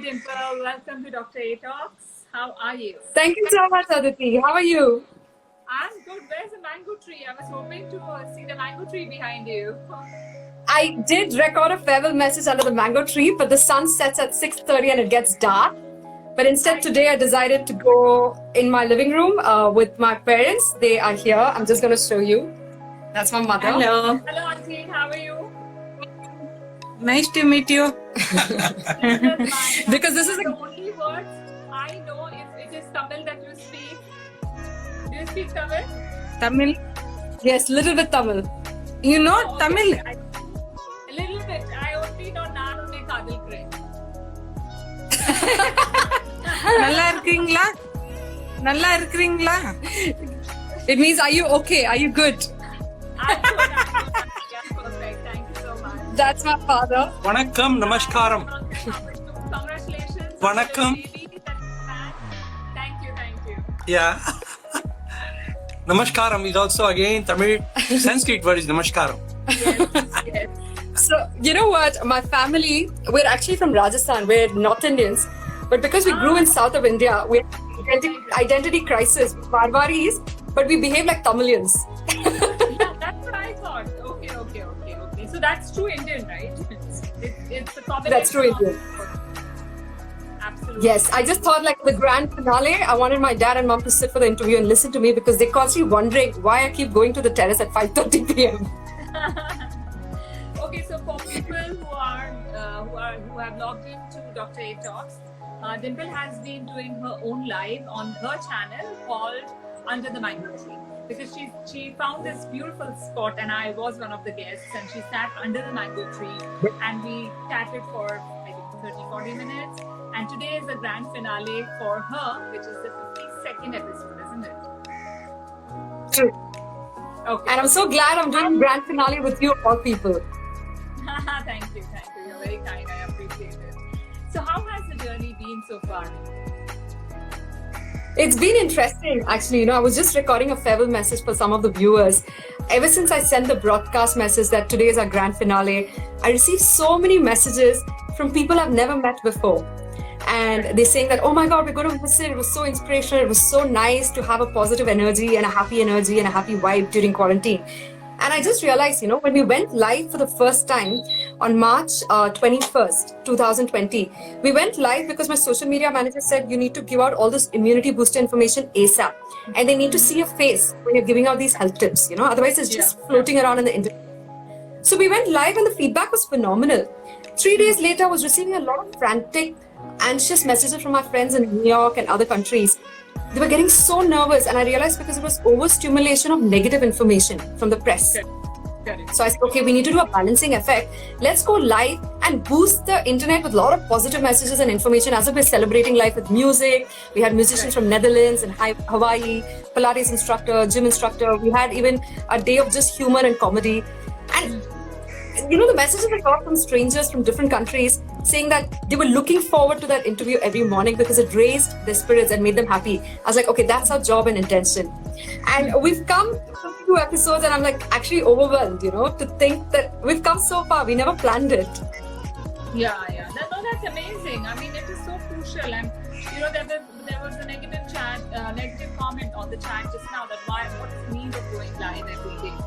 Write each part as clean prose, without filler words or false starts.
Dimple. Welcome to Dr. A Talks. How are you? Thank you so much, Aditi. How are you? I'm good. Where's the mango tree? I was hoping to see the mango tree behind you. I did record a farewell message under the mango tree, but the sun sets at 6:30 and it gets dark. But instead, today I decided to go in my living room with my parents. They are here. I'm just going to show you. That's my mother. Hello. Hello, Auntie. How are you? Nice to meet you. Because this is the only words I know it is Tamil that you speak. Do you speak Tamil? Tamil. Yes, little bit Tamil. You know Tamil? A little bit. I only know Nanune Kadil Kre. நல்லா இருக்கீங்களா? நல்லா இருக்கீங்களா? It means, are you okay? Are you good? I'm good. Yeah, perfect. Thank you so much. That's my father. Vanakkam, namaskaram. Congratulations. Vanakkam. Thank you. Yeah. Namaskaram is also again Tamil. Sanskrit word is namaskaram. Yes. So, you know what? My family, we're actually from Rajasthan. We're North Indians. But because we grew in south of India, we had identity crisis. Marwaris, but we behave like Tamilians. Yeah, that's what I thought. Okay. So that's true Indian, right? It's a combination. That's true Indian. Absolutely. Yes, I just thought like the grand finale, I wanted my dad and mom to sit for the interview and listen to me because they're constantly wondering why I keep going to the terrace at 5:30 p.m. Okay, so for people who have logged into Dr. A Talks, Dimple has been doing her own live on her channel called Under the Mango Tree, because she found this beautiful spot and I was one of the guests, and she sat under the mango tree and we chatted for I think 30-40 minutes, and today is the grand finale for her, which is the 52nd episode, isn't it? True. Okay. And I'm so glad I'm doing grand finale with you of all people. Thank you. You're very kind. I appreciate it. So how has the journey been so far? It's been interesting, actually. I was just recording a farewell message for some of the viewers. Ever since I sent the broadcast message that today is our grand finale, I received so many messages from people I've never met before. And they're saying that, oh my God, we're going to visit. It was so inspirational. It was so nice to have a positive energy and a happy energy and a happy vibe during quarantine. And I just realized, when we went live for the first time on March 21st, 2020, we went live because my social media manager said you need to give out all this immunity booster information ASAP. And they need to see your face when you're giving out these health tips, otherwise it's just floating around in the internet. So we went live and the feedback was phenomenal. 3 days later, I was receiving a lot of frantic, anxious messages from my friends in New York and other countries. They were getting so nervous, and I realized because it was overstimulation of negative information from the press. Correct. So I said, okay, we need to do a balancing effect. Let's go live and boost the internet with a lot of positive messages and information as if we're celebrating life with music. We had musicians from Netherlands and Hawaii, Pilates instructor, gym instructor. We had even a day of just humor and comedy. And the messages I got from strangers from different countries saying that they were looking forward to that interview every morning because it raised their spirits and made them happy. I was like, okay, that's our job and intention. And we've come to 2 episodes and I'm like actually overwhelmed, to think that we've come so far. We never planned it. Yeah. That's amazing. I mean, it is so crucial. And, there was a negative comment on the chat just now that what's the need of going live every day?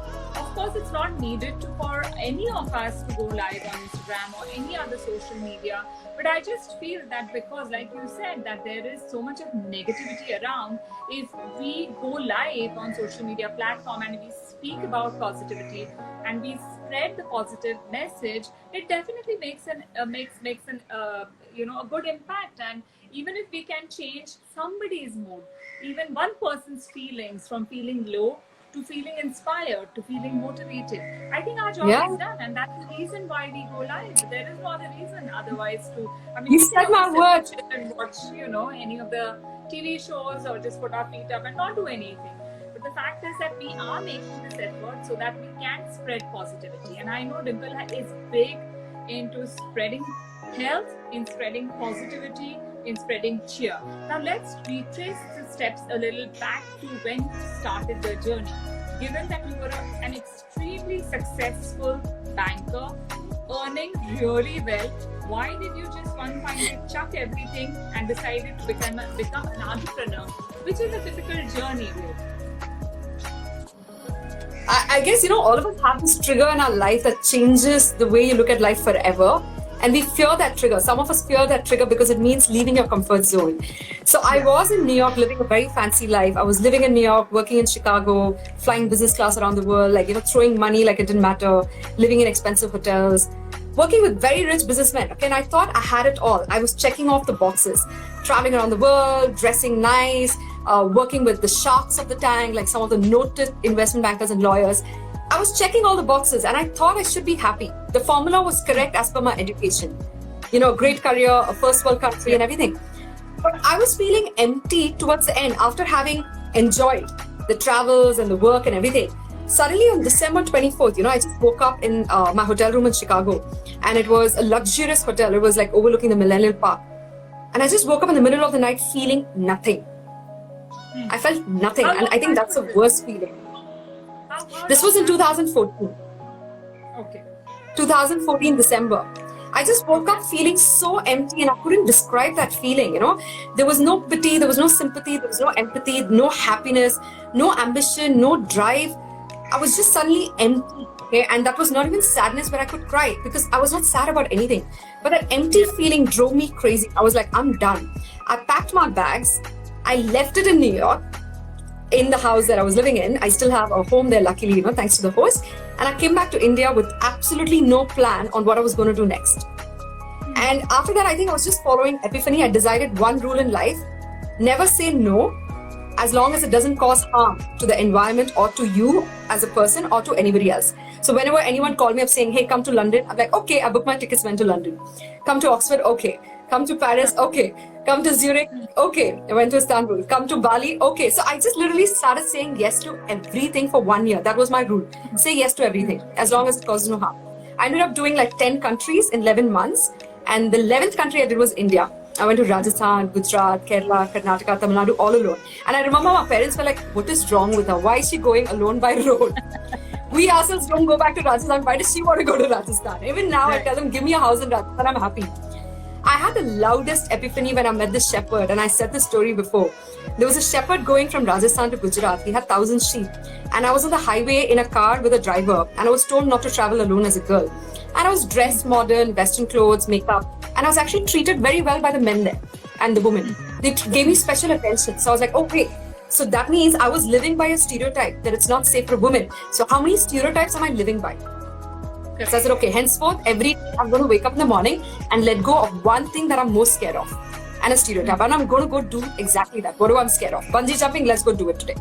Of course, it's not needed for any of us to go live on Instagram or any other social media. But I just feel that because, like you said, that there is so much of negativity around, if we go live on social media platform and we speak about positivity and we spread the positive message, it definitely makes a good impact. And even if we can change somebody's mood, even one person's feelings from feeling low to feeling inspired, to feeling motivated, I think our job is done, and that's the reason why we go live. There is no other reason otherwise to. You said my word. And watch, any of the TV shows or just put our feet up and not do anything. But the fact is that we are making this effort so that we can spread positivity. And I know Dimple is big into spreading health, in spreading positivity, in spreading cheer. Now let's retrace the steps a little back to when you started the journey. Given that you were an extremely successful banker, earning really well. Why did you just one fine day chuck everything and decided to become an entrepreneur, which is a difficult journey, really? I guess, all of us have this trigger in our life that changes the way you look at life forever. And we fear that trigger. Some of us fear that trigger because it means leaving your comfort zone. So I was in New York living a very fancy life. I was living in New York, working in Chicago, flying business class around the world, throwing money like it didn't matter, living in expensive hotels, working with very rich businessmen. Okay, and I thought I had it all. I was checking off the boxes, traveling around the world, dressing nice, working with the sharks of the tank, like some of the noted investment bankers and lawyers. I was checking all the boxes and I thought I should be happy. The formula was correct as per my education. Great career, a first world country and everything. But I was feeling empty towards the end after having enjoyed the travels and the work and everything. Suddenly on December 24th, I just woke up in my hotel room in Chicago, and it was a luxurious hotel. It was like overlooking the Millennium Park. And I just woke up in the middle of the night feeling nothing. I felt nothing, and I think that's the worst feeling. This was in 2014. Okay. 2014 December. I just woke up feeling so empty and I couldn't describe that feeling, There was no pity, there was no sympathy, there was no empathy, no happiness, no ambition, no drive. I was just suddenly empty, okay? And that was not even sadness where I could cry because I was not sad about anything. But that empty feeling drove me crazy. I was like, I'm done. I packed my bags. I left it in New York, in the house that I was living in. I still have a home there, luckily, thanks to the host. And I came back to India with absolutely no plan on what I was going to do next. And after that, I think I was just following epiphany. I decided one rule in life: never say no, as long as it doesn't cause harm to the environment or to you as a person or to anybody else. So whenever anyone called me up saying, hey, come to London, I'm like, okay, I booked my tickets, went to London. Come to Oxford, okay. Come to Paris, okay. Come to Zurich, okay. I went to Istanbul. Come to Bali, okay. So I just literally started saying yes to everything for 1 year. That was my rule. Say yes to everything, as long as it causes no harm. I ended up doing like 10 countries in 11 months. And the 11th country I did was India. I went to Rajasthan, Gujarat, Kerala, Karnataka, Tamil Nadu, all alone. And I remember my parents were like, what is wrong with her? Why is she going alone by road? We ourselves don't go back to Rajasthan. Why does she want to go to Rajasthan? Even now, I tell them, give me a house in Rajasthan, I'm happy. I had the loudest epiphany when I met this shepherd, and I said this story before. There was a shepherd going from Rajasthan to Gujarat. He had 1,000 sheep. And I was on the highway in a car with a driver, and I was told not to travel alone as a girl. And I was dressed modern, Western clothes, makeup, and I was actually treated very well by the men there and the women. They gave me special attention. So I was like, okay, so that means I was living by a stereotype that it's not safe for women. So how many stereotypes am I living by? So I said, okay, henceforth, every day I'm going to wake up in the morning and let go of one thing that I'm most scared of, and a stereotype. And I'm going to go do exactly that. What I'm scared of? Bungee jumping, let's go do it today.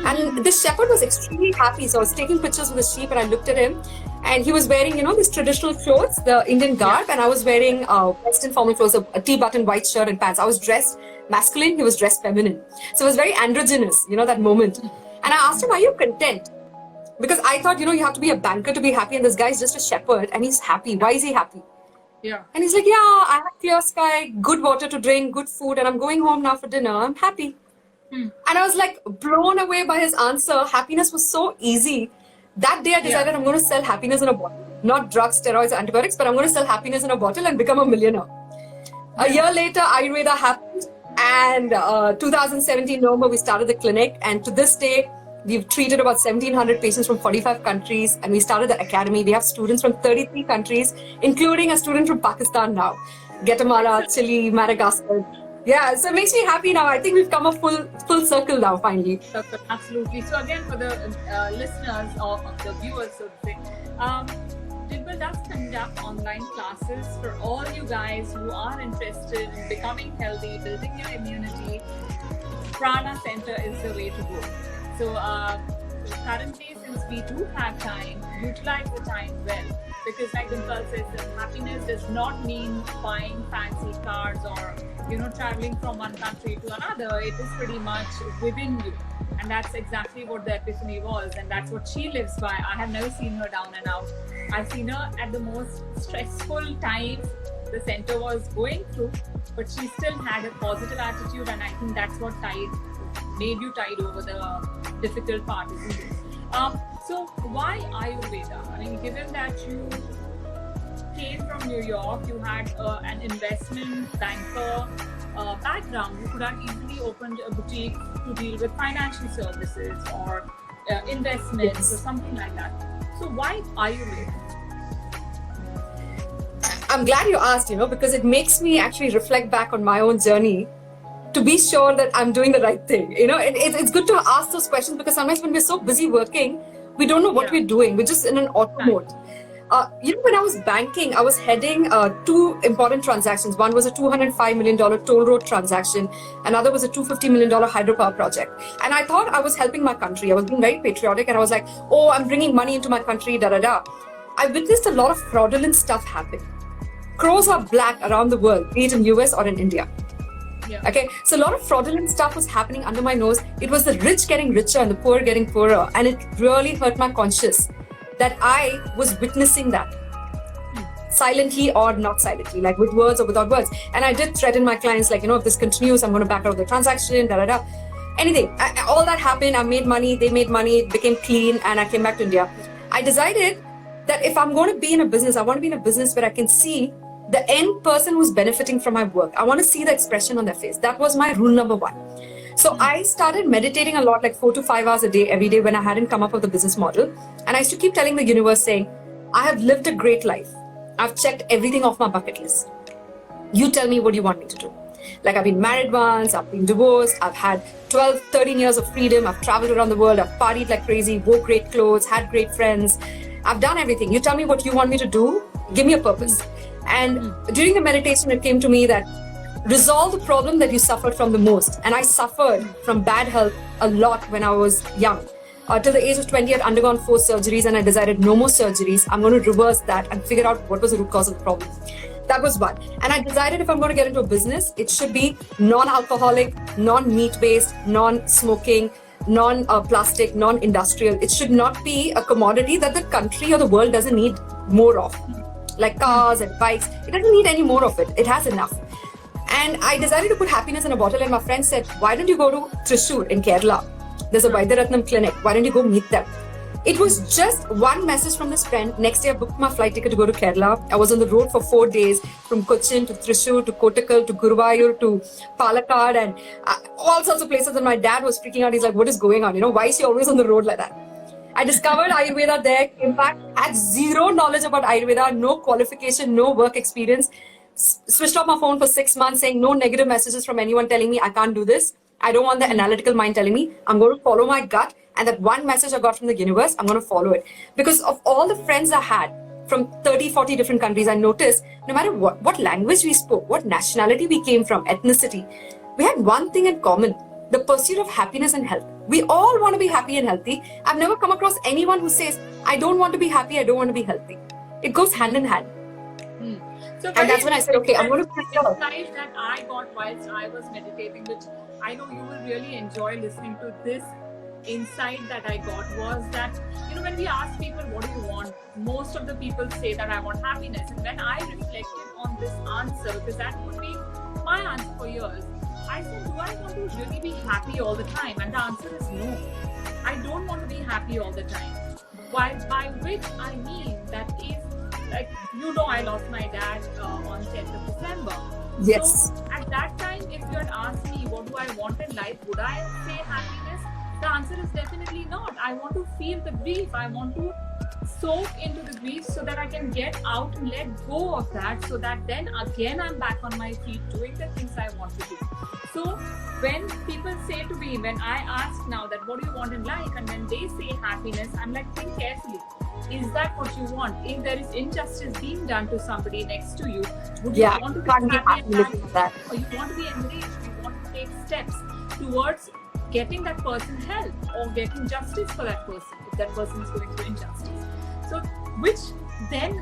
And this shepherd was extremely happy. So I was taking pictures with the sheep and I looked at him, and he was wearing, these traditional clothes, the Indian garb, and I was wearing Western formal clothes, a T-button white shirt and pants. I was dressed masculine, he was dressed feminine. So it was very androgynous, that moment. And I asked him, are you content? Because I thought, you have to be a banker to be happy, and this guy is just a shepherd and he's happy. Why is he happy? Yeah. And he's like, yeah, I have clear sky, good water to drink, good food, and I'm going home now for dinner. I'm happy. And I was like blown away by his answer. Happiness was so easy. That day I decided I'm going to sell happiness in a bottle. Not drugs, steroids, antibiotics, but I'm going to sell happiness in a bottle and become a millionaire. A year later, Ayurveda happened, and 2017 November, we started the clinic, and to this day, we've treated about 1,700 patients from 45 countries, and we started the academy. We have students from 33 countries, including a student from Pakistan now, Guatemala, Chile, Madagascar. Yeah, so it makes me happy now. I think we've come a full circle now, finally. Absolutely. So again, for the listeners or the viewers, so to say, Dimple does conduct online classes for all you guys who are interested in becoming healthy, building your immunity. Prana Center is the way to go. So currently, since we do have time, utilize the time well. Because like Dimple says, happiness does not mean buying fancy cars or traveling from one country to another. It is pretty much within you, and that's exactly what the epiphany was, and that's what she lives by. I have never seen her down and out. I've seen her at the most stressful times the center was going through, but she still had a positive attitude, and I think that's what made you tide over the difficult part, isn't it? So why Ayurveda? I mean, given that you came from New York, you had an investment banker background, you could have easily opened a boutique to deal with financial services or investments or something like that. So why Ayurveda? I'm glad you asked, because it makes me actually reflect back on my own journey to be sure that I'm doing the right thing. It's good to ask those questions because sometimes when we're so busy working, we don't know what we're doing. We're just in an auto mode. When I was banking, I was heading two important transactions. One was a $205 million toll road transaction. Another was a $250 million hydropower project. And I thought I was helping my country. I was being very patriotic and I was like, oh, I'm bringing money into my country, da-da-da. I witnessed a lot of fraudulent stuff happen. Crows are black around the world, be it in US or in India. Yeah. Okay, so a lot of fraudulent stuff was happening under my nose. It was the rich getting richer and the poor getting poorer. And it really hurt my conscience that I was witnessing that. Silently or not silently, like with words or without words. And I did threaten my clients, like, if this continues, I'm going to back out of the transaction, da-da-da. Anything. All that happened. I made money, they made money, it became clean, and I came back to India. I decided that if I'm going to be in a business, I want to be in a business where I can see the end person who's benefiting from my work. I want to see the expression on their face. That was my rule number one. So I started meditating a lot, like 4 to 5 hours a day, every day when I hadn't come up with the business model. And I used to keep telling the universe saying, I have lived a great life. I've checked everything off my bucket list. You tell me what you want me to do. Like I've been married once, I've been divorced, I've had 12, 13 years of freedom. I've traveled around the world. I've partied like crazy, wore great clothes, had great friends. I've done everything. You tell me what you want me to do. Give me a purpose. And during the meditation, it came to me that resolve the problem that you suffered from the most. And I suffered from bad health a lot when I was young. Till the age of 20, I'd undergone 4 surgeries and I decided no more surgeries. I'm going to reverse that and figure out what was the root cause of the problem. That was one. And I decided if I'm going to get into a business, it should be non-alcoholic, non-meat-based, non-smoking, non-plastic, non-industrial. It should not be a commodity that the country or the world doesn't need more of. Like cars and bikes. It doesn't need any more of it. It has enough. And I decided to put happiness in a bottle and my friend said, why don't you go to Thrissur in Kerala? There's a Vaidyaratnam clinic. Why don't you go meet them? It was just one message from this friend. Next day I booked my flight ticket to go to Kerala. I was on the road for 4 days from Cochin to Thrissur to Kottakkal to Guruvayur to Palakkad and all sorts of places. And my dad was freaking out. He's like, what is going on? Why is she always on the road like that? I discovered Ayurveda there, came back, had zero knowledge about Ayurveda, no qualification, no work experience. Switched off my phone for 6 months saying no negative messages from anyone telling me I can't do this. I don't want the analytical mind telling me. I'm going to follow my gut. And that one message I got from the universe, I'm going to follow it. Because of all the friends I had from 30, 40 different countries, I noticed no matter what language we spoke, what nationality we came from, ethnicity, we had one thing in common, the pursuit of happiness and health. We all want to be happy and healthy. I've never come across anyone who says, I don't want to be happy, I don't want to be healthy. It goes hand in hand. So and that's when I said, okay, I'm going to the insight that I got whilst I was meditating, which I know you will really enjoy listening to this insight that I got was that, when we ask people, what do you want? Most of the people say that I want happiness. And when I reflected on this answer, because that would be my answer for years, I said, do I want to really be happy all the time? And the answer is no. I don't want to be happy all the time. By which I mean that is, like, I lost my dad on 10th of December. Yes. So at that time, if you had asked me what do I want in life, would I say happiness? The answer is definitely not. I want to feel the grief. I want to soak into the grief so that I can get out and let go of that, so that then again I'm back on my feet doing the things I want to do. So when people say to me, when I ask now that what do you want in life, and when they say happiness, I'm like, think carefully. Is that what you want? If there is injustice being done to somebody next to you, would you want to be happy and happy? Or you want to be enraged? You want to take steps towards getting that person help or getting justice for that person if that person is going through injustice. So which then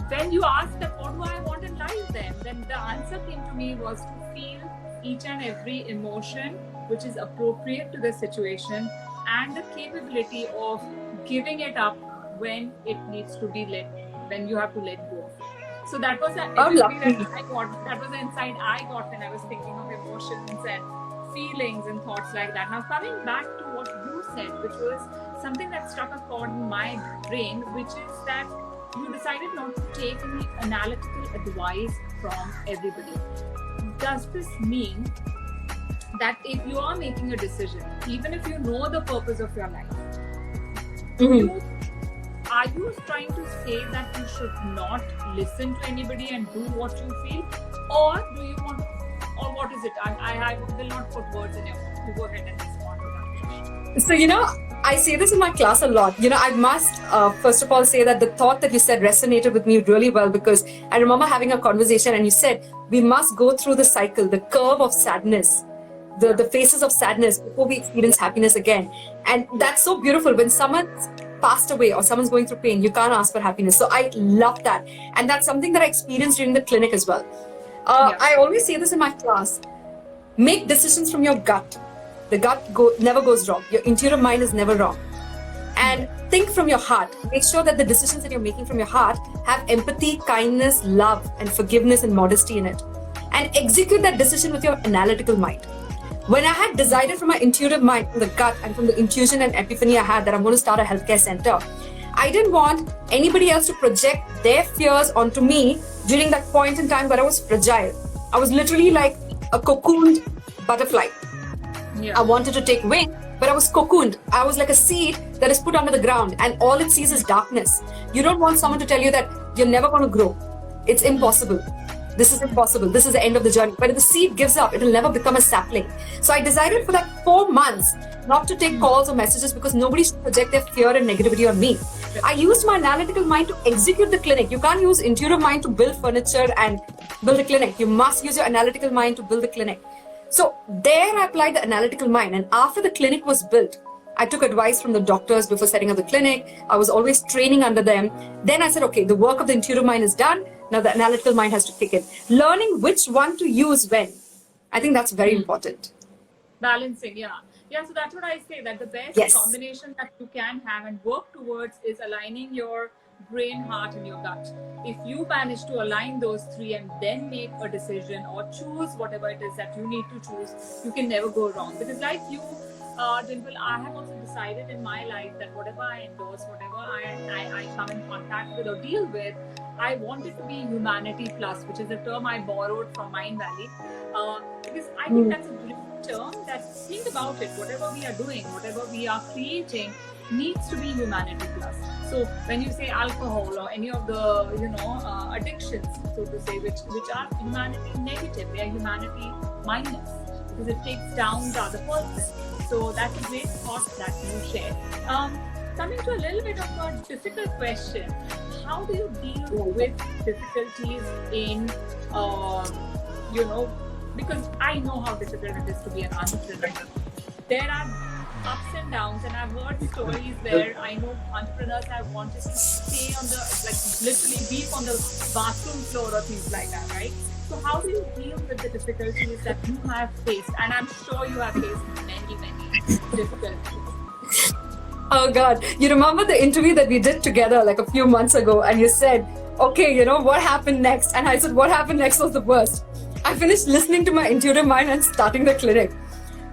when you ask that what do I want in life, then the answer came to me was to feel each and every emotion which is appropriate to the situation and the capability of giving it up when it needs to be when you have to let go of it. So that was that was the insight I got when I was thinking of emotions and feelings and thoughts like that. Now coming back to what you said, which was something that struck a chord in my brain, which is that you decided not to take any analytical advice from everybody. Does this mean that if you are making a decision, even if you know the purpose of your life, are you trying to say that you should not listen to anybody and do what you feel, or do you want, or what is it? I will not put words in your mouth. You go ahead and respond to that. So, I say this in my class a lot. I must first of all say that the thought that you said resonated with me really well, because I remember having a conversation and you said we must go through the cycle, the curve of sadness, the phases of sadness before we experience happiness again. And that's so beautiful. When someone's passed away or someone's going through pain, you can't ask for happiness. So I love that. And that's something that I experienced during the clinic as well. I always say this in my class: make decisions from your gut. The gut never goes wrong. Your intuitive mind is never wrong. And think from your heart. Make sure that the decisions that you're making from your heart have empathy, kindness, love, and forgiveness and modesty in it. And execute that decision with your analytical mind. When I had decided from my intuitive mind, from the gut and from the intuition and epiphany I had that I'm going to start a healthcare center, I didn't want anybody else to project their fears onto me during that point in time where I was fragile. I was literally like a cocooned butterfly. Yeah. I wanted to take wing, but I was cocooned. I was like a seed that is put under the ground and all it sees is darkness. You don't want someone to tell you that you're never going to grow. It's impossible. This is impossible. This is the end of the journey. But if the seed gives up, it will never become a sapling. So I decided for that 4 months not to take calls or messages, because nobody should project their fear and negativity on me. I used my analytical mind to execute the clinic. You can't use intuitive mind to build furniture and build a clinic. You must use your analytical mind to build the clinic. So there I applied the analytical mind. And after the clinic was built, I took advice from the doctors before setting up the clinic. I was always training under them. Then I said, okay, the work of the intuitive mind is done. Now the analytical mind has to kick in. Learning which one to use when. I think that's very important. Balancing, yeah. Yeah, so that's what I say, that the best combination that you can have and work towards is aligning your brain, heart, and your gut. If you manage to align those three and then make a decision or choose whatever it is that you need to choose, you can never go wrong. Because like you, Dimple, I have also decided in my life that whatever I endorse, whatever I come in contact with or deal with, I want it to be humanity plus, which is a term I borrowed from Mind Valley. Because I think that's a great term that, think about it, whatever we are doing, whatever we are creating needs to be humanity plus. So when you say alcohol or any of the, addictions, so to say, which are humanity negative, they are humanity minus, because it takes down the other person. So that's a great thought that you share. Coming to a little bit of a difficult question, how do you deal with difficulties in, because I know how difficult it is to be an entrepreneur. There are ups and downs, and I've heard stories where I know entrepreneurs have wanted to stay on the, literally beef on the bathroom floor or things like that, right? So how do you deal with the difficulties that you have faced? And I'm sure you have faced many, many difficulties. Oh God, you remember the interview that we did together like a few months ago, and you said, okay, what happened next? And I said, what happened next was the worst. I finished listening to my intuitive mind and starting the clinic.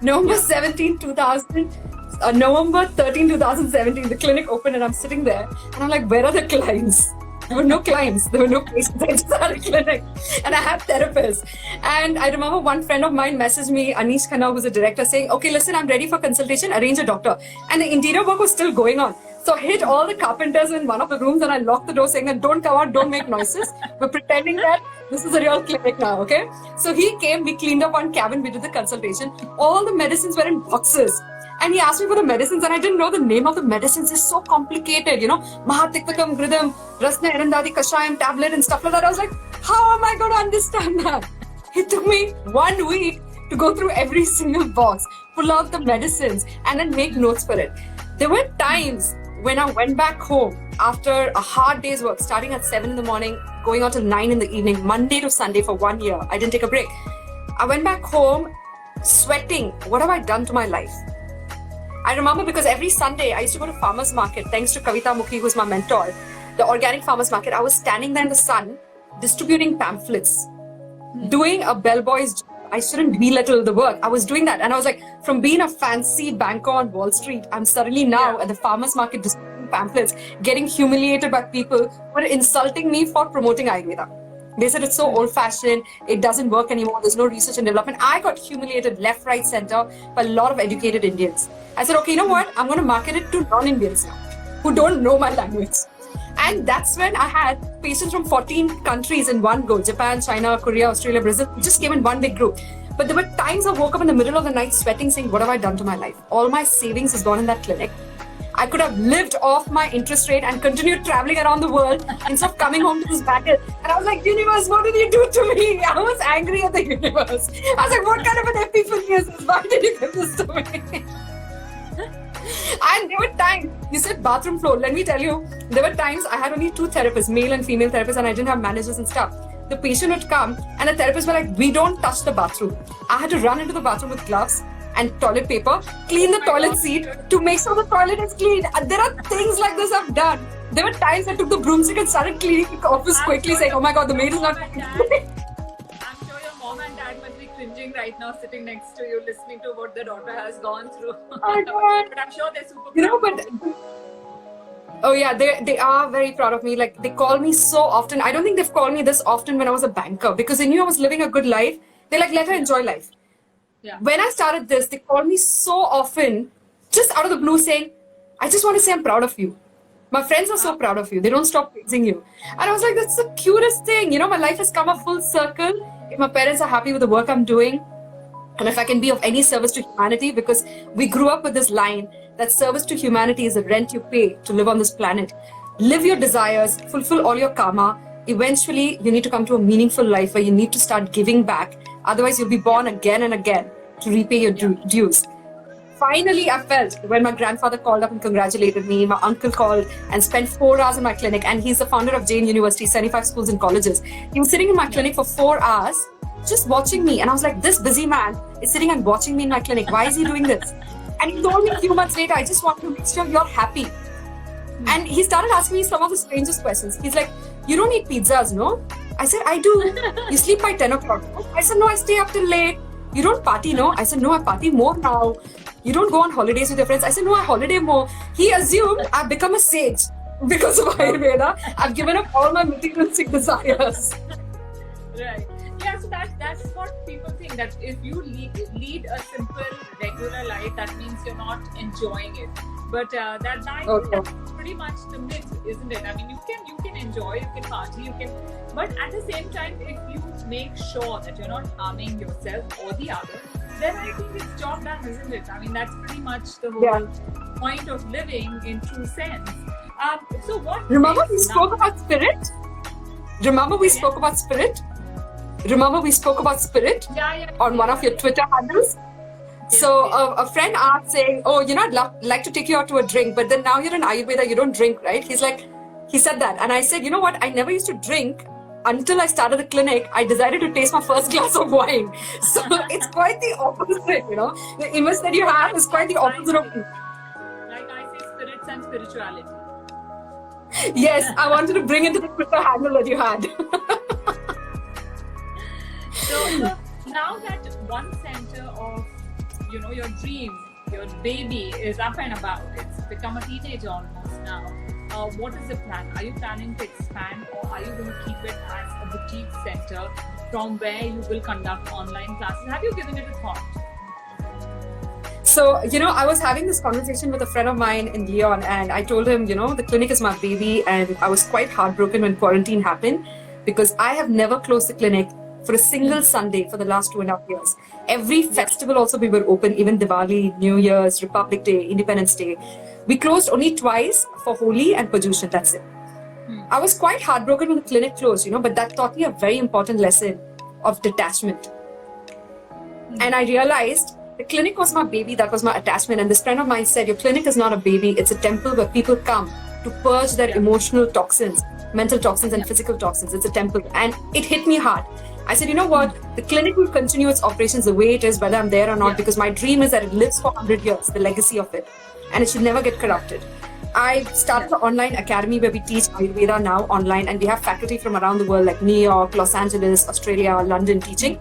November 13, 2017, the clinic opened and I'm sitting there and I'm like, where are the clients? There were no clients. There were no patients. I just had a clinic and I had therapists. And I remember one friend of mine messaged me, Anish Khanna, who's a director, saying, okay, listen, I'm ready for consultation. Arrange a doctor. And the interior work was still going on. So I hit all the carpenters in one of the rooms and I locked the door saying that don't come out, don't make noises. We're pretending that this is a real clinic now, okay? So he came, we cleaned up one cabin, we did the consultation. All the medicines were in boxes. And he asked me for the medicines and I didn't know the name of the medicines. It's so complicated, Mahatiktakam, Gridam, Rasna, Erandadi, Kashayam, tablet and stuff like that. I was like, how am I going to understand that? It took me 1 week to go through every single box, pull out the medicines and then make notes for it. There were times when I went back home after a hard day's work, starting at 7 in the morning, going on till 9 in the evening, Monday to Sunday for 1 year. I didn't take a break. I went back home sweating. What have I done to my life? I remember because every Sunday I used to go to farmer's market, thanks to Kavita Mukhi, who's my mentor, the organic farmer's market. I was standing there in the sun, distributing pamphlets, doing a bellboy's job. I shouldn't belittle the work. I was doing that. And I was like, from being a fancy banker on Wall Street, I'm suddenly now at the farmer's market distributing pamphlets, getting humiliated by people who were insulting me for promoting Ayurveda. They said it's so old-fashioned, it doesn't work anymore, there's no research and development. I got humiliated left, right, center by a lot of educated Indians. I said, okay, you know what? I'm going to market it to non-Indians now, who don't know my language. And that's when I had patients from 14 countries in one go. Japan, China, Korea, Australia, Brazil. It just came in one big group. But there were times I woke up in the middle of the night sweating saying, what have I done to my life? All my savings is gone in that clinic. I could have lived off my interest rate and continued traveling around the world instead of coming home to this battle. And I was like, universe, what did you do to me? I was angry at the universe. I was like, what kind of an epiphany is this? Why did you give this to me? And there were times, you said bathroom floor. Let me tell you, there were times I had only 2 therapists, male and female therapists, and I didn't have managers and stuff. The patient would come and the therapists were like, we don't touch the bathroom. I had to run into the bathroom with gloves and toilet paper, clean the toilet seat to make sure the toilet is clean. And there are things like this I've done. There were times I took the broomstick and started cleaning the office quickly, saying, oh my God, the maid is not clean. I'm sure your mom and dad must be cringing right now, sitting next to you, listening to what the daughter has gone through. Oh God. But I'm sure they're super but oh yeah, they are very proud of me. Like, they call me so often. I don't think they've called me this often when I was a banker, because they knew I was living a good life. They're like, let her enjoy life. Yeah. When I started this, they called me so often, just out of the blue, saying, I just want to say I'm proud of you. My friends are so proud of you. They don't stop praising you. And I was like, that's the cutest thing. You know, my life has come a full circle. If my parents are happy with the work I'm doing, and if I can be of any service to humanity, because we grew up with this line that service to humanity is the rent you pay to live on this planet. Live your desires, fulfill all your karma. Eventually, you need to come to a meaningful life where you need to start giving back. Otherwise, you'll be born again and again to repay your dues. Finally, I felt when my grandfather called up and congratulated me, my uncle called and spent 4 hours in my clinic, and he's the founder of Jain University, 75 schools and colleges. He was sitting in my clinic for 4 hours, just watching me. And I was like, this busy man is sitting and watching me in my clinic. Why is he doing this? And he told me a few months later, I just want to make sure you're happy. And he started asking me some of the strangest questions. He's like, you don't eat pizzas, no? I said, I do. You sleep by 10 o'clock. I said, no, I stay up till late. You don't party, no? I said, no, I party more now. You don't go on holidays with your friends. I said, no, I holiday more. He assumed I've become a sage because of Ayurveda. I've given up all my materialistic desires. Right. Yeah, so that's what people think, that if you lead a simple, regular life, that means you're not enjoying it. But that's pretty much the myth, isn't it? I mean, you can enjoy, you can party, you can, but at the same time, if you make sure that you're not harming yourself or the other, then I think it's job done, isn't it? I mean, that's pretty much the whole point of living in true sense. So what? Remember we spoke about spirit? Remember we spoke about spirit on one of your Twitter handles? So a friend asked saying, oh, I'd like to take you out to a drink, but then now you're in Ayurveda, you don't drink, right? He said that. And I said, you know what? I never used to drink until I started the clinic. I decided to taste my first glass of wine. So it's quite the opposite, The image that you have is quite the opposite of me. Like I say, spirits and spirituality. Yes, I wanted to bring into the Twitter handle that you had. So now that one center of your dream, your baby is up and about, it's become a teenager almost now. What is the plan? Are you planning to expand, or are you going to keep it as a boutique center from where you will conduct online classes? Have you given it a thought? So, I was having this conversation with a friend of mine in Lyon, and I told him, the clinic is my baby, and I was quite heartbroken when quarantine happened, because I have never closed the clinic for a single Sunday for the last 2.5 years. Every festival also we were open, even Diwali, New Year's, Republic Day, Independence Day. We closed only twice for Holi and Pajushan, that's it. I was quite heartbroken when the clinic closed, but that taught me a very important lesson of detachment. And I realized the clinic was my baby, that was my attachment. And this friend of mine said, your clinic is not a baby, it's a temple where people come to purge their emotional toxins, mental toxins and physical toxins. It's a temple. And it hit me hard. I said, you know what? The clinic will continue its operations the way it is, whether I'm there or not, because my dream is that it lives for 100 years, the legacy of it. And it should never get corrupted. I started an online academy where we teach Ayurveda now online, and we have faculty from around the world like New York, Los Angeles, Australia, London teaching.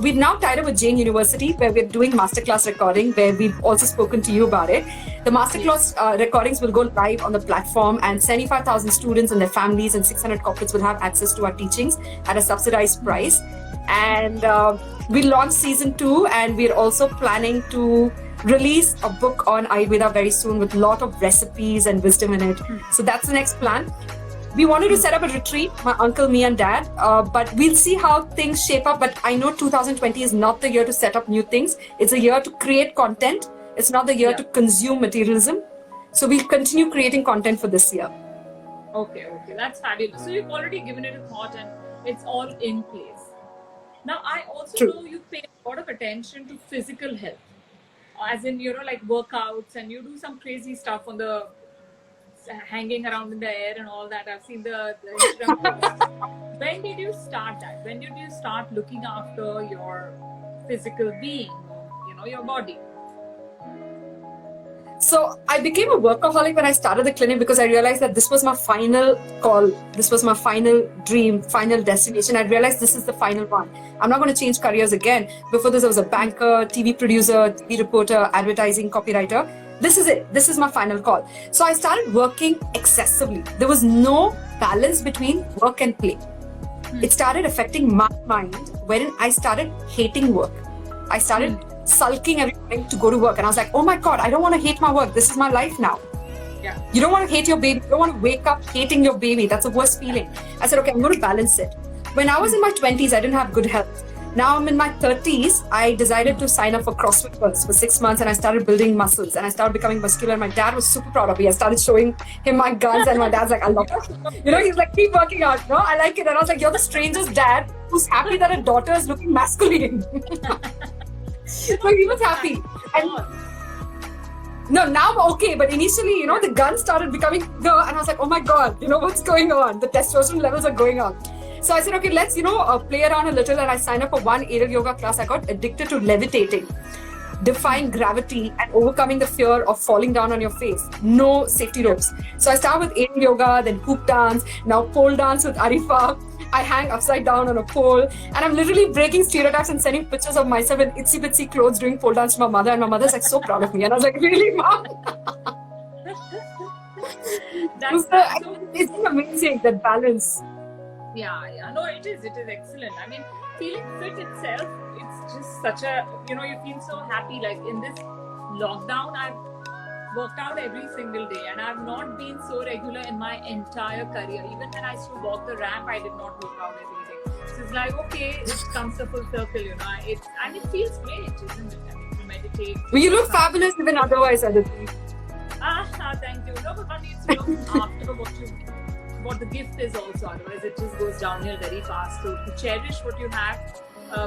We've now tied up with Jain University, where we're doing masterclass recording, where we've also spoken to you about it. The masterclass recordings will go live on the platform, and 75,000 students and their families and 600 corporates will have access to our teachings at a subsidized price. And we launched season 2, and we're also planning to release a book on Ayurveda very soon with a lot of recipes and wisdom in it. So that's the next plan. We wanted to set up a retreat, my uncle, me and dad, but we'll see how things shape up. But I know 2020 is not the year to set up new things. It's a year to create content. It's not the year to consume materialism. So we'll continue creating content for this year. Okay, that's fabulous. So you've already given it a thought and it's all in place. Now, I also know you pay a lot of attention to physical health. As in, like workouts, and you do some crazy stuff on the hanging around in the air and all that. I've seen the Instagram posts. When did you start that? When did you start looking after your physical being, your body? So I became a workaholic when I started the clinic because I realized that this was my final call. This was my final dream, final destination. I realized this is the final one. I'm not going to change careers again. Before this, I was a banker, TV producer, TV reporter, advertising, copywriter. This is it. This is my final call. So I started working excessively. There was no balance between work and play. It started affecting my mind when I started hating work. I started sulking every morning to go to work, and I was like, oh my God, I don't want to hate my work. This is my life now. You don't want to hate your baby. You don't want to wake up hating your baby. That's the worst feeling. I said, okay, I'm going to balance it. When I was in my 20s, I didn't have good health. Now I'm in my 30s. I decided to sign up for CrossFit first for 6 months, and I started building muscles, and I started becoming muscular. And my dad was super proud of me. I started showing him my guns, and my dad's like, I love it. He's like, keep working out. No, I like it. And I was like, you're the strangest dad who's happy that a daughter is looking masculine. So he was happy. And no, now I'm okay. But initially, the gun started becoming bigger, and I was like, oh my God, what's going on? The testosterone levels are going up. So I said, okay, let's, play around a little. And I signed up for one aerial yoga class. I got addicted to levitating, defying gravity, and overcoming the fear of falling down on your face. No safety ropes. So I started with aerial yoga, then hoop dance, now pole dance with Arifa. I hang upside down on a pole, and I'm literally breaking stereotypes and sending pictures of myself in itsy bitsy clothes doing pole dance to my mother, and my mother's like so proud of me. And I was like, really, Mom? It's amazing, that balance. Yeah. No, it is excellent. I mean, feeling fit itself, it's just such a, you feel so happy. Like in this lockdown, I've worked out every single day, and I've not been so regular in my entire career. Even when I used to walk the ramp, I did not work out every day. So it's like, okay, it comes a full circle, and it feels great, isn't it? I mean, to meditate. Well, you look fabulous even otherwise, Aditi. Thank you. No, but one needs to look after what the gift is also, otherwise it just goes downhill very fast. So to cherish what you have,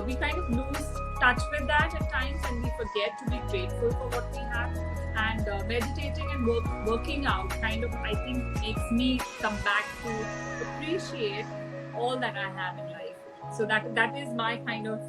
we kind of lose touch with that at times, and we forget to be grateful for what we have. And meditating and working out kind of, I think, makes me come back to appreciate all that I have in life. So that is my kind of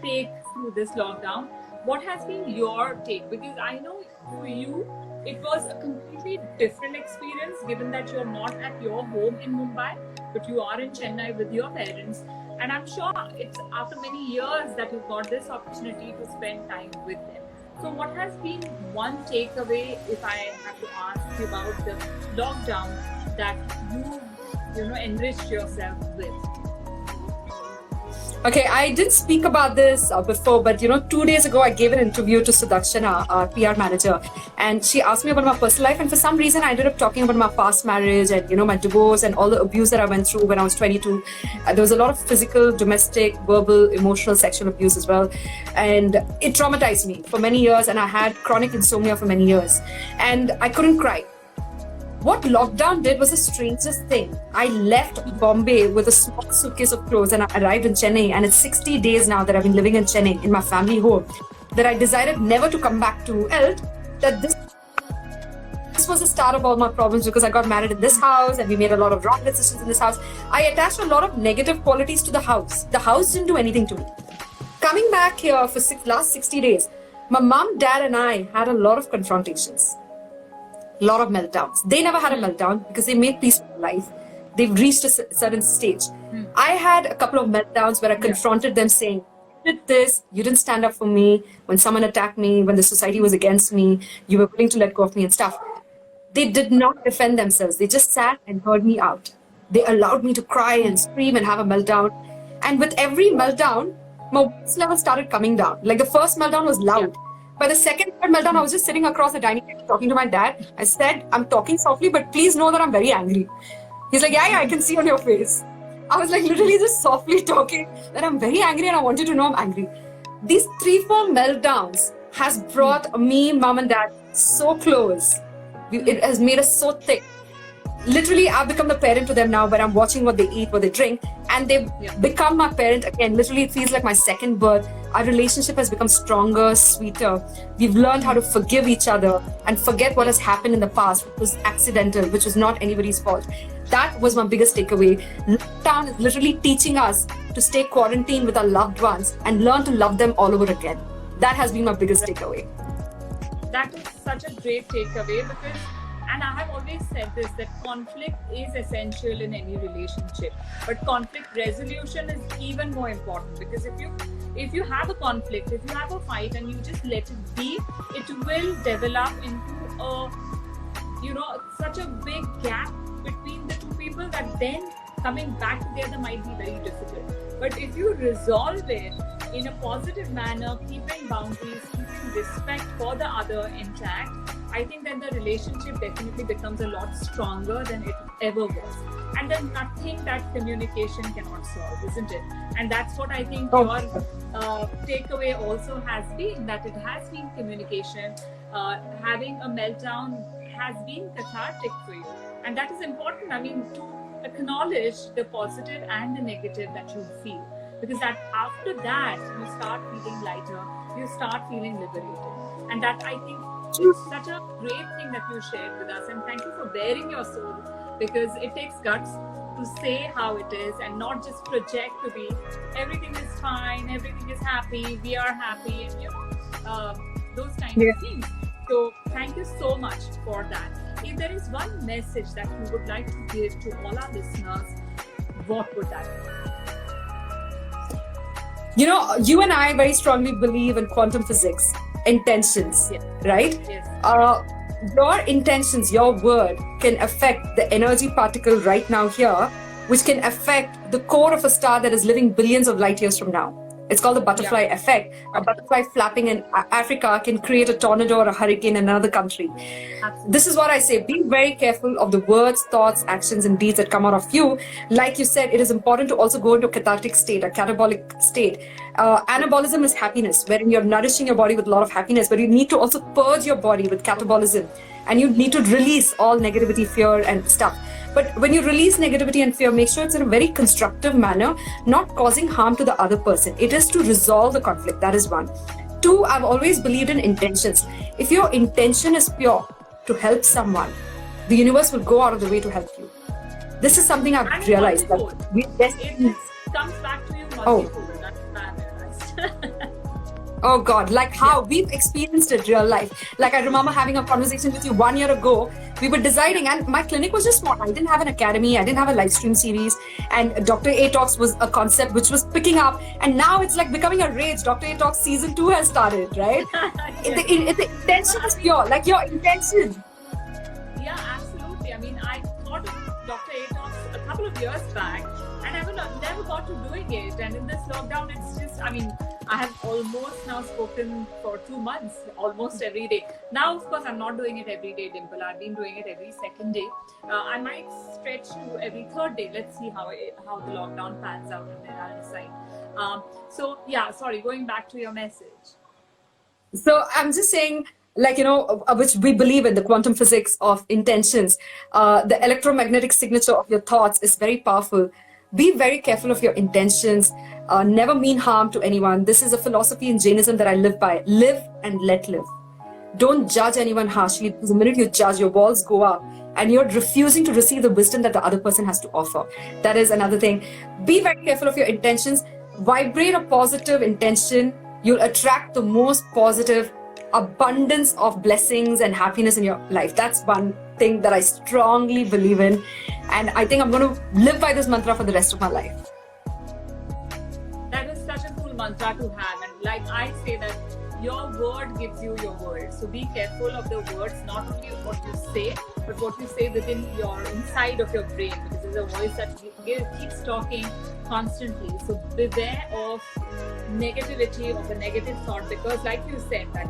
take through this lockdown. What has been your take? Because I know for you, it was a completely different experience, given that you're not at your home in Mumbai, but you are in Chennai with your parents. And I'm sure it's after many years that you've got this opportunity to spend time with them. So what has been one takeaway, if I have to ask you about the lockdown, that you enriched yourself with? Okay, I did speak about this before, but 2 days ago, I gave an interview to Sudakshana, our PR manager, and she asked me about my personal life. And for some reason, I ended up talking about my past marriage and, my divorce and all the abuse that I went through when I was 22. There was a lot of physical, domestic, verbal, emotional, sexual abuse as well. And it traumatized me for many years. And I had chronic insomnia for many years. And I couldn't cry. What lockdown did was the strangest thing. I left Bombay with a small suitcase of clothes, and I arrived in Chennai, and it's 60 days now that I've been living in Chennai in my family home, that I decided never to come back to. Felt that this was the start of all my problems, because I got married in this house and we made a lot of wrong decisions in this house. I attached a lot of negative qualities to the house. The house didn't do anything to me. Coming back here for last 60 days, my mom, dad and I had a lot of confrontations. Lot of meltdowns. They never had a meltdown because they made peace with life. They've reached a certain stage. I had a couple of meltdowns where I confronted them saying, did this, you didn't stand up for me when someone attacked me, when the society was against me, you were willing to let go of me and stuff. They did not defend themselves. They just sat and heard me out. They allowed me to cry and scream and have a meltdown. And with every meltdown, my voice level started coming down. Like the first meltdown was loud. By the second, third meltdown, I was just sitting across the dining table talking to my dad. I said, I'm talking softly, but please know that I'm very angry. He's like, yeah, I can see on your face. I was like literally just softly talking that I'm very angry and I want you to know I'm angry. These 3-4 meltdowns has brought me, mom and dad so close. It has made us so thick. Literally, I've become the parent to them now where I'm watching what they eat, what they drink, and they've become my parent again. Literally, it feels like my second birth. Our relationship has become stronger, sweeter. We've learned how to forgive each other and forget what has happened in the past, which was accidental, which was not anybody's fault. That was my biggest takeaway. Lockdown is literally teaching us to stay quarantined with our loved ones and learn to love them all over again. That has been my biggest takeaway. That is such a great takeaway because, and I have always said this, that conflict is essential in any relationship, but conflict resolution is even more important, because if you have a conflict, if you have a fight and you just let it be, it will develop into such a big gap between the two people that then coming back together might be very difficult. But if you resolve it in a positive manner, keeping boundaries, keeping respect for the other intact, I think then the relationship definitely becomes a lot stronger than it ever was. And then nothing that communication cannot solve, isn't it? And that's what I think your takeaway also has been, that it has been communication. Having a meltdown has been cathartic for you. And that is important, I mean, to acknowledge the positive and the negative that you feel. Because that after that, you start feeling lighter, you start feeling liberated. And that, I think, is such a great thing that you shared with us. And thank you for bearing your soul, because it takes guts to say how it is and not just project to be everything is fine, everything is happy, we are happy, and those kind of things. So thank you so much for that. If there is one message that you would like to give to all our listeners, what would that be? You and I very strongly believe in quantum physics, intentions, right? Yes. Your intentions, your word can affect the energy particle right now here, which can affect the core of a star that is living billions of light years from now. It's called the butterfly effect. A butterfly flapping in Africa can create a tornado or a hurricane in another country. Absolutely. This is what I say. Be very careful of the words, thoughts, actions, and deeds that come out of you. Like you said, it is important to also go into a cathartic state, a catabolic state. Anabolism is happiness, wherein you're nourishing your body with a lot of happiness, but you need to also purge your body with catabolism. And you need to release all negativity, fear, and stuff. But when you release negativity and fear, make sure it's in a very constructive manner, not causing harm to the other person. It is to resolve the conflict. That is one. 2, I've always believed in intentions. If your intention is pure to help someone, the universe will go out of the way to help you. This is something I've realized. It comes back to you multifold. That's what I've realized. Oh God, like how we've experienced it real life. Like I remember having a conversation with you 1 year ago. We were deciding, and my clinic was just small. I didn't have an academy. I didn't have a live stream series. And Dr. A Talks was a concept which was picking up. And now it's like becoming a rage. Dr. A Talks season 2 has started, right? The intention is pure, like your intention. Yeah, absolutely. I mean, I thought of Dr. A Talks a couple of years back, and I never got to doing it. And in this lockdown, it's just, I mean, I have almost now spoken for 2 months, almost every day. Now, of course, I'm not doing it every day, Dimple. I've been doing it every second day. I might stretch to every third day. Let's see how the lockdown pans out, and then I'll decide. Going back to your message. So I'm just saying, like, which we believe in, the quantum physics of intentions, the electromagnetic signature of your thoughts is very powerful. Be very careful of your intentions. Never mean harm to anyone. This is a philosophy in Jainism that I live by. Live and let live. Don't judge anyone harshly, because the minute you judge, your walls go up and you're refusing to receive the wisdom that the other person has to offer. That is another thing. Be very careful of your intentions. Vibrate a positive intention. You'll attract the most positive abundance of blessings and happiness in your life. That's one thing that I strongly believe in. And I think I'm going to live by this mantra for the rest of my life. That is such a cool mantra to have. And like I say that your word gives you your world. So be careful of the words, not only what you say, but what you say within your inside of your brain, because there's a voice that keeps talking constantly. So beware of negativity, of a negative thought, because like you said, that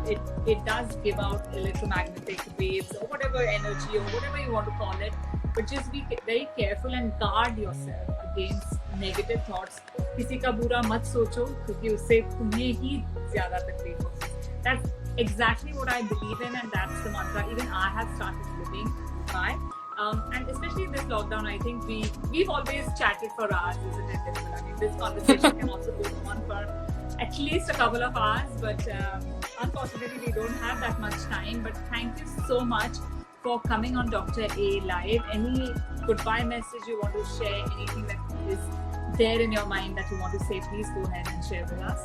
it does give out electromagnetic waves or whatever energy or whatever you want to call it. But just be very careful and guard yourself against negative thoughts. किसी का बुरा मत सोचो, क्योंकि उससे तुम्हें ही ज़्यादा तकलीफ होगी. That's exactly what I believe in, and that's the mantra even I have started living by. And especially in this lockdown, I think we've always chatted for hours, isn't it? Dimple? I mean, this conversation can also go on for at least a couple of hours, but unfortunately we don't have that much time. But thank you so much for coming on Dr. A Live. Any goodbye message you want to share, anything that is there in your mind that you want to say, please go ahead and share with us.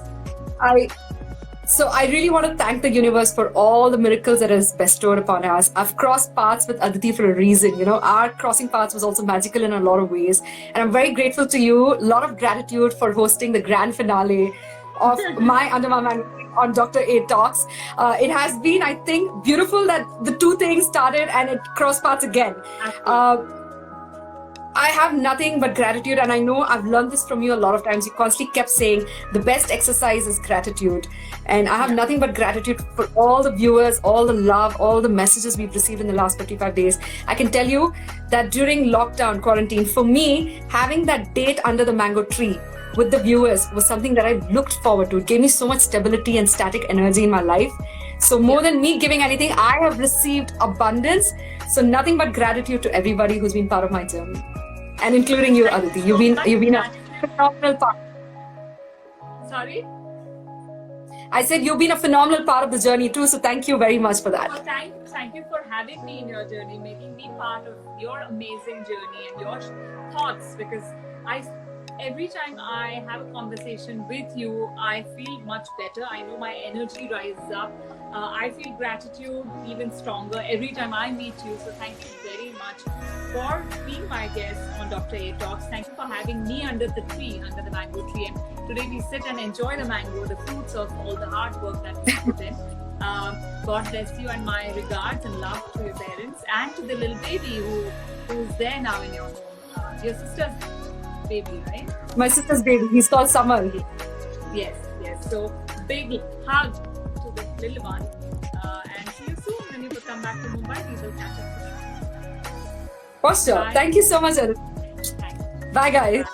So I really want to thank the universe for all the miracles that it has bestowed upon us. I've crossed paths with Aditi for a reason. You know, our crossing paths was also magical in a lot of ways. And I'm very grateful to you. A lot of gratitude for hosting the grand finale of my Under My Man on Dr. A Talks. It has been, I think, beautiful that the two things started and it crossed paths again. I have nothing but gratitude, and I know I've learned this from you a lot of times. You constantly kept saying the best exercise is gratitude, and I have nothing but gratitude for all the viewers, all the love, all the messages we've received in the last 55 days. I can tell you that during lockdown quarantine, for me, having that date under the mango tree with the viewers was something that I looked forward to. It gave me so much stability and static energy in my life. So more than me giving anything, I have received abundance. So nothing but gratitude to everybody who's been part of my journey. And including you, Aditi. You've been a phenomenal part. Sorry? I said you've been a phenomenal part of the journey too, so thank you very much for that. Well, thank you for having me in your journey, making me part of your amazing journey and your thoughts, because every time I have a conversation with you, I feel much better. I know my energy rises up. I feel gratitude even stronger every time I meet you. So thank you very much for being my guest on Dr. A Talks. Thank you for having me under the tree, under the mango tree. And today we sit and enjoy the mango, the fruits of all the hard work that we put in. God bless you, and my regards and love to your parents and to the little baby who's there now in your home. Your sister's baby, right? My sister's baby. He's called Summer. Yes. So big hug to the little one. And see you soon when you come back to Mumbai. We will catch up. For sure. Bye. Thank you so much, Aditi. Thanks. Bye, guys.